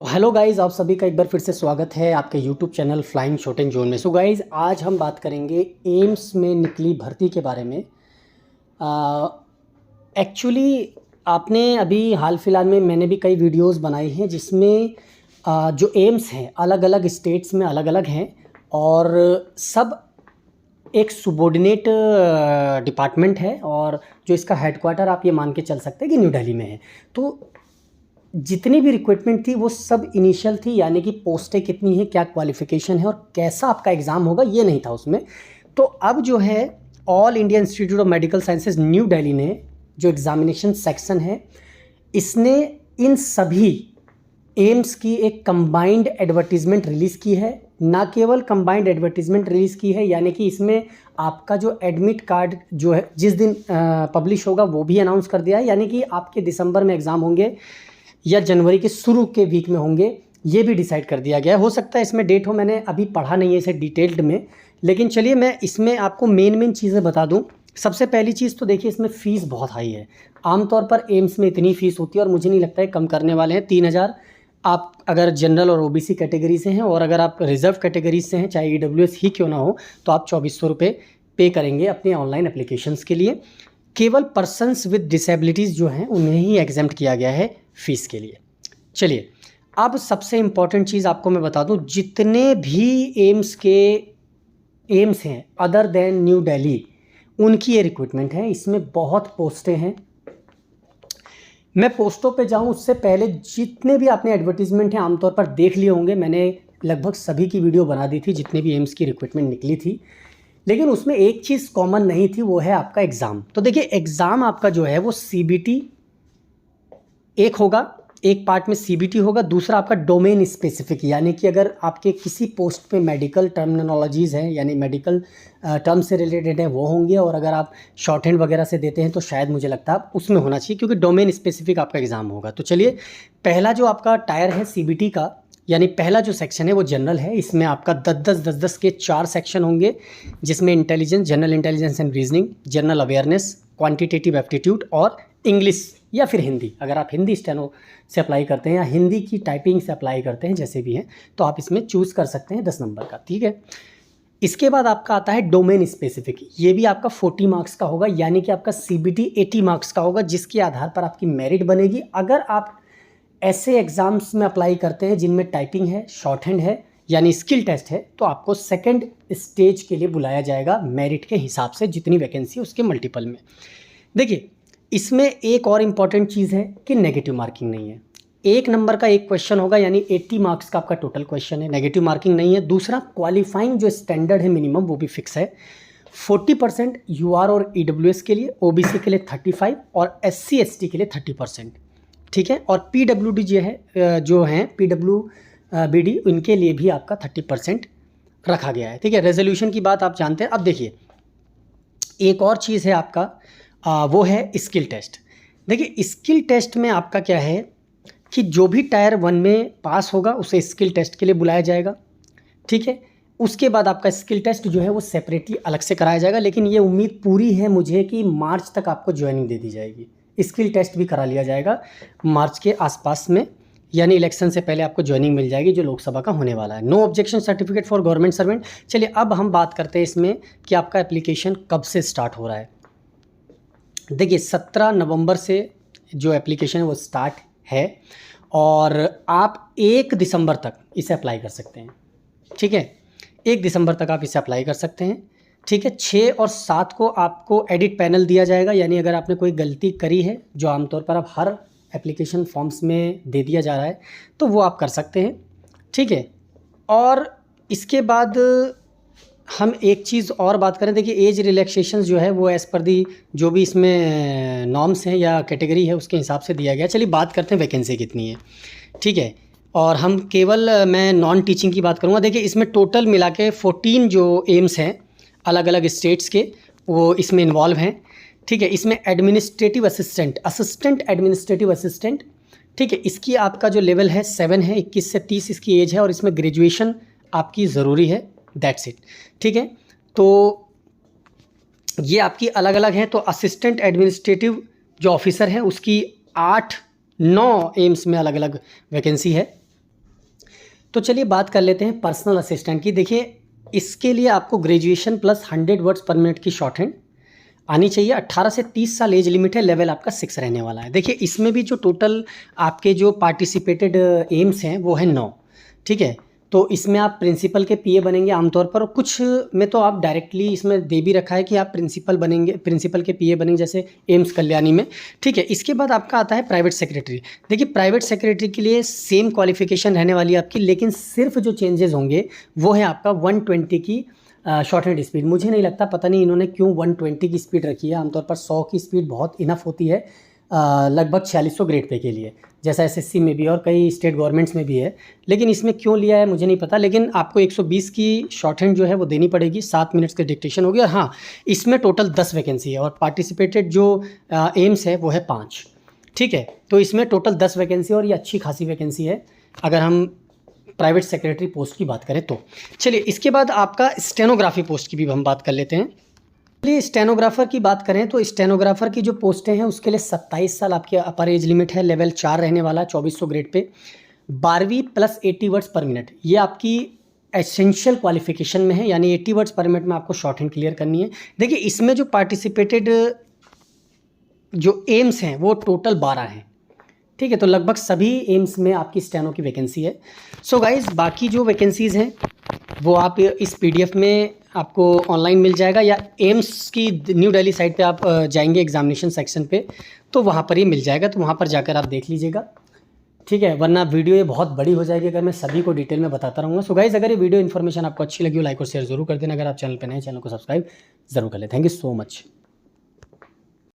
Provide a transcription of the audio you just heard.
Hello guys, आप सभी का एक बार फिर से स्वागत है आपके YouTube channel flying shot and zone में। सो गाइस, आज हम बात करेंगे एम्स में निकली भर्ती के बारे में। एक्चुअली आपने अभी हाल फिलहाल में मैंने भी कई वीडियोस बनाई हैं जिसमें जो एम्स हैं अलग अलग स्टेट्स में अलग अलग हैं और सब एक सुबॉर्डिनेट डिपार्टमेंट है और जो इसका हेडक्वार्टर आप ये मान के चल सकते हैं कि न्यू दिल्ली में है। तो जितनी भी रिक्रूटमेंट थी वो सब इनिशियल थी, यानी कि पोस्टें कितनी हैं, क्या क्वालिफिकेशन है और कैसा आपका एग्ज़ाम होगा ये नहीं था उसमें। तो अब जो है all India institute of medical sciences new Delhi ने जो एग्ज़ामिनेशन सेक्शन है इसने इन सभी एम्स की एक कंबाइंड एडवर्टीज़मेंट रिलीज़ की है। ना केवल कंबाइंड एडवर्टीज़मेंट रिलीज़ की है, यानी कि इसमें आपका जो एडमिट कार्ड जो है जिस दिन पब्लिश होगा वो भी अनाउंस कर दिया है, यानी कि आपके दिसंबर में एग्ज़ाम होंगे या जनवरी के शुरू के वीक में होंगे, ये भी डिसाइड कर दिया गया है। हो सकता है इसमें डेट हो, मैंने अभी पढ़ा नहीं है इसे डिटेल्ड में, लेकिन चलिए मैं इसमें आपको मेन चीज़ें बता दूं। सबसे पहली चीज़ तो देखिए, इसमें फ़ीस बहुत हाई है। आमतौर पर एम्स में इतनी फ़ीस होती है और मुझे नहीं लगता है कम करने वाले हैं। 3,000 आप अगर जनरल और ओबीसी कैटेगरी से हैं, और अगर आप रिजर्व कैटेगरी से हैं, चाहे ईडब्ल्यूएस ही क्यों ना हो, तो आप 2,400 रुपये पे करेंगे अपने ऑनलाइन एप्लीकेशंस के लिए। केवल पर्सन्स विद डिसेबिलिटीज़ जो हैं उन्हें ही एग्जेम्प्ट किया गया है फ़ीस के लिए। चलिए, अब सबसे इम्पॉर्टेंट चीज़ आपको मैं बता दूं, जितने भी एम्स हैं अदर देन न्यू दिल्ली, उनकी ये रिक्रूटमेंट है। इसमें बहुत पोस्टें हैं। मैं पोस्टों पे जाऊं उससे पहले जितने भी आपने एडवर्टीजमेंट हैं आमतौर पर देख लिए होंगे। मैंने लगभग सभी की वीडियो बना दी थी जितने भी एम्स की रिक्रूटमेंट निकली थी, लेकिन उसमें एक चीज़ कॉमन नहीं थी, वो है आपका एग्ज़ाम। तो देखिए, एग्ज़ाम आपका जो है वो सीबीटी एक होगा, एक पार्ट में सीबीटी होगा, दूसरा आपका डोमेन स्पेसिफिक, यानी कि अगर आपके किसी पोस्ट पे मेडिकल टर्मिनोलॉजीज़ हैं यानी मेडिकल टर्म से रिलेटेड है वो होंगे, और अगर आप शॉर्ट हैंड वगैरह से देते हैं तो शायद मुझे लगता है उसमें होना चाहिए, क्योंकि डोमेन स्पेसिफिक आपका एग्ज़ाम होगा। तो चलिए, पहला जो आपका टायर है सीबीटी का, यानी पहला जो सेक्शन है वो जनरल है। इसमें आपका 10-10 के 4 सेक्शन होंगे, जिसमें intelligence, general intelligence and reasoning, general awareness, quantitative aptitude और इंग्लिश या फिर हिंदी। अगर आप हिंदी स्टेनो से अप्लाई करते हैं या हिंदी की टाइपिंग से अप्लाई करते हैं, जैसे भी हैं, तो आप इसमें चूज़ कर सकते हैं 10 नंबर का, ठीक है। इसके बाद आपका आता है डोमेन स्पेसिफिक। ये भी आपका 40 मार्क्स का होगा, यानी कि आपका सीबीटी 80 मार्क्स का होगा, जिसके आधार पर आपकी मेरिट बनेगी। अगर आप ऐसे एग्ज़ाम्स में अप्लाई करते हैं जिनमें टाइपिंग है, शॉर्ट हैंड है, यानी स्किल टेस्ट है, तो आपको सेकंड स्टेज के लिए बुलाया जाएगा मेरिट के हिसाब से, जितनी वैकेंसी उसके मल्टीपल में। देखिए, इसमें एक और इम्पॉर्टेंट चीज़ है कि नेगेटिव मार्किंग नहीं है। 1 नंबर का एक क्वेश्चन होगा, यानी 80 मार्क्स का आपका टोटल क्वेश्चन है, नेगेटिव मार्किंग नहीं है। दूसरा, क्वालिफाइंग जो स्टैंडर्ड है मिनिमम, वो भी फिक्स है। 40% यूआर और ईडब्ल्यूएस के लिए, ओबीसी के लिए 35 और एससी एसटी के लिए 30%, ठीक है। और पीडब्ल्यूडी जो हैं पीडब्ल्यूबीडी, उनके लिए भी आपका 30% रखा गया है, ठीक है। रेजोल्यूशन की बात आप जानते हैं। अब देखिए, एक और चीज़ है आपका, वो है स्किल टेस्ट। देखिए, स्किल टेस्ट में आपका क्या है कि जो भी टायर 1 में पास होगा उसे स्किल टेस्ट के लिए बुलाया जाएगा, ठीक है। उसके बाद आपका स्किल टेस्ट जो है वो सेपरेटली अलग से कराया जाएगा, लेकिन ये उम्मीद पूरी है मुझे कि मार्च तक आपको ज्वाइनिंग दे दी जाएगी। स्किल टेस्ट भी करा लिया जाएगा मार्च के आसपास में, यानी इलेक्शन से पहले आपको ज्वाइनिंग मिल जाएगी, जो लोकसभा का होने वाला है। No objection certificate for government servant. चलिए, अब हम बात करते हैं इसमें कि आपका एप्लीकेशन कब से स्टार्ट हो रहा है। देखिए, 17 नवंबर से जो एप्लीकेशन है वो स्टार्ट है, और आप 1 दिसंबर तक इसे अप्लाई कर सकते हैं, ठीक है। 1 दिसंबर तक आप इसे अप्लाई कर सकते हैं, ठीक है। 6 और 7 को आपको एडिट पैनल दिया जाएगा, यानी अगर आपने कोई गलती करी है, जो आमतौर पर अब हर एप्लीकेशन फॉर्म्स में दे दिया जा रहा है, तो वो आप कर सकते हैं, ठीक है। और इसके बाद हम एक चीज़ और बात करें। देखिए, एज रिलैक्सेशन जो है वो एज़ पर दी जो भी इसमें नॉर्म्स हैं या कैटेगरी है उसके हिसाब से दिया गया। चलिए, बात करते हैं वैकेंसी कितनी है, ठीक है। और हम केवल मैं नॉन टीचिंग की बात करूँगा। देखिए, इसमें टोटल मिला के 14 जो एम्स हैं अलग अलग स्टेट्स के, वो इसमें इन्वॉल्व हैं, ठीक है। इसमें एडमिनिस्ट्रेटिव असिस्टेंट एडमिनिस्ट्रेटिव असिस्टेंट, ठीक है। इसकी आपका जो लेवल है 7 है, 21 से 30 इसकी एज है, और इसमें ग्रेजुएशन आपकी ज़रूरी है, दैट्स इट, ठीक है। तो ये आपकी अलग अलग है। तो असिस्टेंट एडमिनिस्ट्रेटिव जो ऑफिसर है उसकी 8-9 एम्स में अलग अलग वैकेंसी है, तो चलिए बात कर लेते हैं पर्सनल असिस्टेंट की। देखिए इसके लिए आपको ग्रेजुएशन प्लस 100 वर्ड्स पर मिनट की शॉर्ट हैंड आनी चाहिए। 18 से 30 साल एज लिमिट है। लेवल आपका 6 रहने वाला है। देखिए इसमें भी जो टोटल आपके जो पार्टिसिपेटेड एम्स हैं वो है 9, ठीक है। तो इसमें आप प्रिंसिपल के पीए बनेंगे आमतौर पर, और कुछ में तो आप डायरेक्टली इसमें दे भी रखा है कि आप प्रिंसिपल बनेंगे, प्रिंसिपल के पीए बनेंगे, जैसे एम्स कल्याणी में, ठीक है। इसके बाद आपका आता है प्राइवेट सेक्रेटरी। देखिए प्राइवेट सेक्रेटरी के लिए सेम क्वालिफिकेशन रहने वाली है आपकी, लेकिन सिर्फ जो चेंजेस होंगे वो है आपका 120 की शॉर्ट हैंड स्पीड। मुझे नहीं लगता, पता नहीं इन्होंने क्यों 120 की स्पीड रखी है। आमतौर पर 100 की स्पीड बहुत इनफ होती है लगभग 4600 ग्रेड पे के लिए, जैसा एसएससी में भी और कई स्टेट गवर्नमेंट्स में भी है। लेकिन इसमें क्यों लिया है मुझे नहीं पता, लेकिन आपको 120 की शॉर्ट हैंड जो है वो देनी पड़ेगी। 7 मिनट्स के डिक्टेशन होगी। और हाँ, इसमें टोटल 10 वैकेंसी है और पार्टिसिपेटेड जो एम्स है वो है 5, ठीक है। तो इसमें टोटल 10 वैकेंसी और ये अच्छी खासी वैकेंसी है अगर हम प्राइवेट सेक्रेटरी पोस्ट की बात करें तो। चलिए इसके बाद आपका स्टेनोग्राफी पोस्ट की भी हम बात कर लेते हैं। चलिए स्टेनोग्राफर की बात करें तो स्टेनोग्राफर की जो पोस्टें हैं उसके लिए 27 साल आपकी अपर एज लिमिट है। लेवल 4 रहने वाला है 2400 ग्रेड पे। 12वीं प्लस 80 वर्ड्स पर मिनट, ये आपकी एसेंशियल क्वालिफिकेशन में है, यानी 80 वर्ड्स पर मिनट में आपको शॉर्ट हैंड क्लियर करनी है। देखिए इसमें जो पार्टिसिपेटेड जो एम्स हैं वो टोटल 12 हैं, ठीक है। तो लगभग सभी एम्स में आपकी स्टेनो की वैकेंसी है। सो गाइज बाकी जो वैकेंसीज़ हैं वो आप इस पीडीएफ में आपको ऑनलाइन मिल जाएगा, या एम्स की न्यू दिल्ली साइट पे आप जाएंगे एग्जामिनेशन सेक्शन पे तो वहाँ पर ही मिल जाएगा, तो वहाँ पर जाकर आप देख लीजिएगा, ठीक है। वरना वीडियो ये बहुत बड़ी हो जाएगी अगर मैं सभी को डिटेल में बताता रहूँगा। सो गाइज अगर ये वीडियो इन्फॉर्मेशन आपको अच्छी लगी हो लाइक और शेयर जरूर कर देना। अगर आप चैनल पर नए, चैनल को सब्सक्राइब जरूर कर लें। Thank you so much.